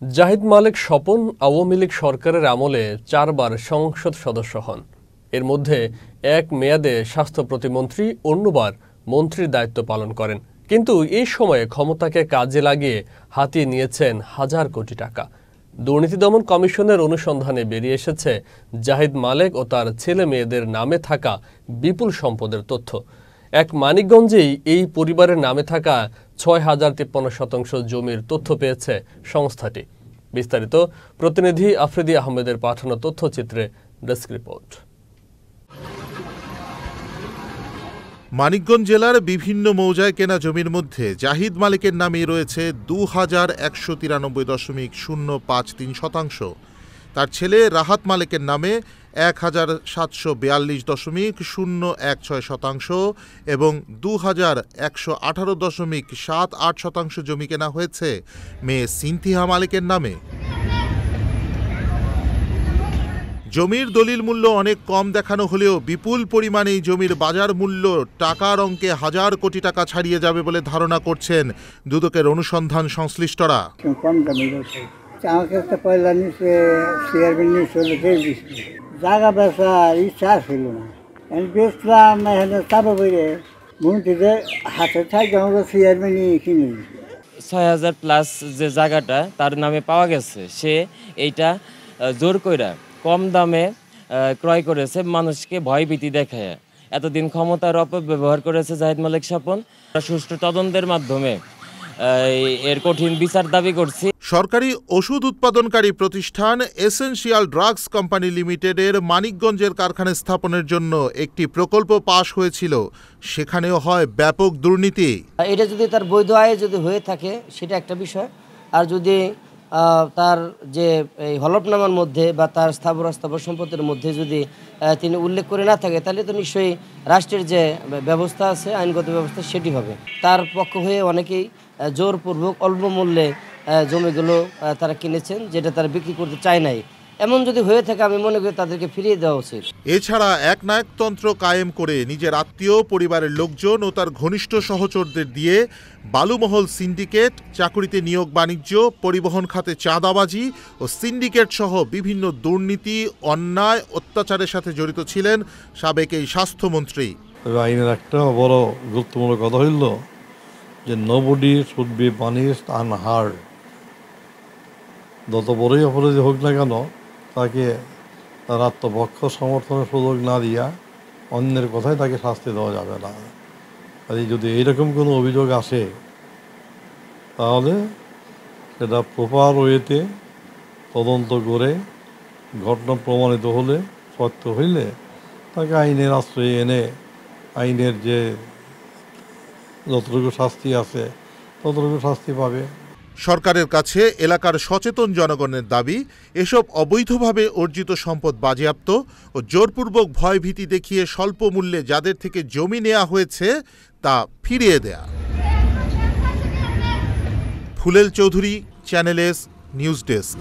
জাহিদ মালেক স্বপন আওয়ামী লীগ সরকারের আমলে 4 বার সংসদ সদস্য হন। এর মধ্যে এক মেয়াদে স্বাস্থ্য প্রতিমন্ত্রী, অন্যবার মন্ত্রীর দায়িত্ব পালন করেন। কিন্তু এই সময়ে ক্ষমতাকে কাজে লাগিয়ে হাতিয়ে নিয়েছেন হাজার কোটি টাকা। দুর্নীতি দমন কমিশনের অনুসন্ধানে বেরিয়ে এসেছে জাহিদ মালেক ও তার ছেলে মেয়েদের নামে থাকা বিপুল সম্পদের তথ্য। এক মানিকগঞ্জেই এই পরিবারের নামে থাকা ৬,০৫৩% জমির তথ্য পেয়েছে সংস্থাটি। বিস্তারিত প্রতিনিধি আফ্রিদি আহমেদের পাঠানো তথ্যচিত্রে ডেস্ক রিপোর্ট। মানিকগঞ্জ জেলার বিভিন্ন মৌজায় কেনা জমির মধ্যে জাহিদ মালেকের নামে রয়েছে ২,১৯৩.053%। তার ছেলে রাহাত মালেকের নামে ১,৭৪২.016% এবং ২,১১৮.78% জমি কেনা হয়েছে মেয়ে সিনথিয়া মালেকের নামে। জমির দলিল মূল্য অনেক কম দেখানো হলেও বিপুল পরিমাণে এই জমির বাজার মূল্য টাকার অঙ্কে হাজার কোটি টাকা ছাড়িয়ে যাবে বলে ধারণা করছেন দুদকের অনুসন্ধান সংশ্লিষ্টরা। জায়গা বেচার ইচ্ছা ছিল না, বেচলাম চাপা করে মন্ত্রীদের হাতে থাকে চেয়ারম্যানই কিনে ৬,০০০ প্লাস যে জায়গাটা তার নামে পাওয়া গেছে, সে এইটা জোর কইরা কম দামে ক্রয় করেছে, মানুষকে ভয়ভীতি দেখায়। এতদিন ক্ষমতার অপব্যবহার করেছে জাহিদ মালেক স্বপন। সুষ্ঠু তদন্তের মাধ্যমে এর কঠিন বিচার দাবি করছি। সরকারি ওষুধ উৎপাদনকারী প্রতিষ্ঠান এসেনশিয়াল ড্রাগস কোম্পানি লিমিটেডের মানিকগঞ্জের কারখানা স্থাপনের জন্য একটি প্রকল্প পাশ হয়েছিল, সেখানেও হয় ব্যাপক দুর্নীতি। এটা যদি তার বৈধ আয় যদি হয়ে থাকে সেটা একটা বিষয়, আর যদি তার যে এই হলফনামার মধ্যে বা তার স্থাবর সম্পত্তির মধ্যে যদি তিনি উল্লেখ করে না থাকে, তাহলে তো নিশ্চয়ই রাষ্ট্রের যে ব্যবস্থা আছে, আইনগত ব্যবস্থা, সেটি হবে। তার পক্ষ হয়ে অনেকেই জোরপূর্বক অল্প মূল্যে জমিগুলো তারা কিনেছেন, যেটা তারা বিক্রি করতে চায় নাই। এমন যদি হয়ে থাকে, আমি মনে করি তাদেরকে ফিরিয়ে দেওয়া উচিত। এছাড়া একনায়কতন্ত্র কায়েম করে নিজের আত্মীয়, পরিবারের লোকজন ও তার ঘনিষ্ঠ সহচরদের দিয়ে বালুমহল সিন্ডিকেট, চাকুরিতে নিয়োগ বাণিজ্য, পরিবহন খাতে চাঁদাবাজি ও সিন্ডিকেট সহ বিভিন্ন দুর্নীতি, অন্যায়, অত্যাচারের সাথে জড়িত ছিলেন সাবেক এই স্বাস্থ্যমন্ত্রী। আইনের একটা বড় গুরুত্বপূর্ণ কথা হইল যে nobody should be punished unheard. যত বড়ই অপরাধী হোক না কেন, তাকে তার আত্মপক্ষ সমর্থনের সুযোগ না দিয়া অন্যের কথায় তাকে শাস্তি দেওয়া যাবে না। আর যদি এইরকম কোনো অভিযোগ আসে, তাহলে সেটা প্রপার ওয়েতে তদন্ত করে ঘটনা প্রমাণিত হলে, সত্য হইলে তাকে আইনের আশ্রয়ে এনে আইনের যে যতটুকু শাস্তি আছে ততটুকু শাস্তি পাবে। সরকারের কাছে এলাকার সচেতন জনগণের দাবি, এসব অবৈধভাবে অর্জিত সম্পদ বাজেয়াপ্ত ও জোরপূর্বক ভয়ভীতি দেখিয়ে স্বল্প মূল্যে যাদের থেকে জমি নেওয়া হয়েছে তা ফিরিয়ে দেয়া। ফুলেল Chowdhury, channel S news desk.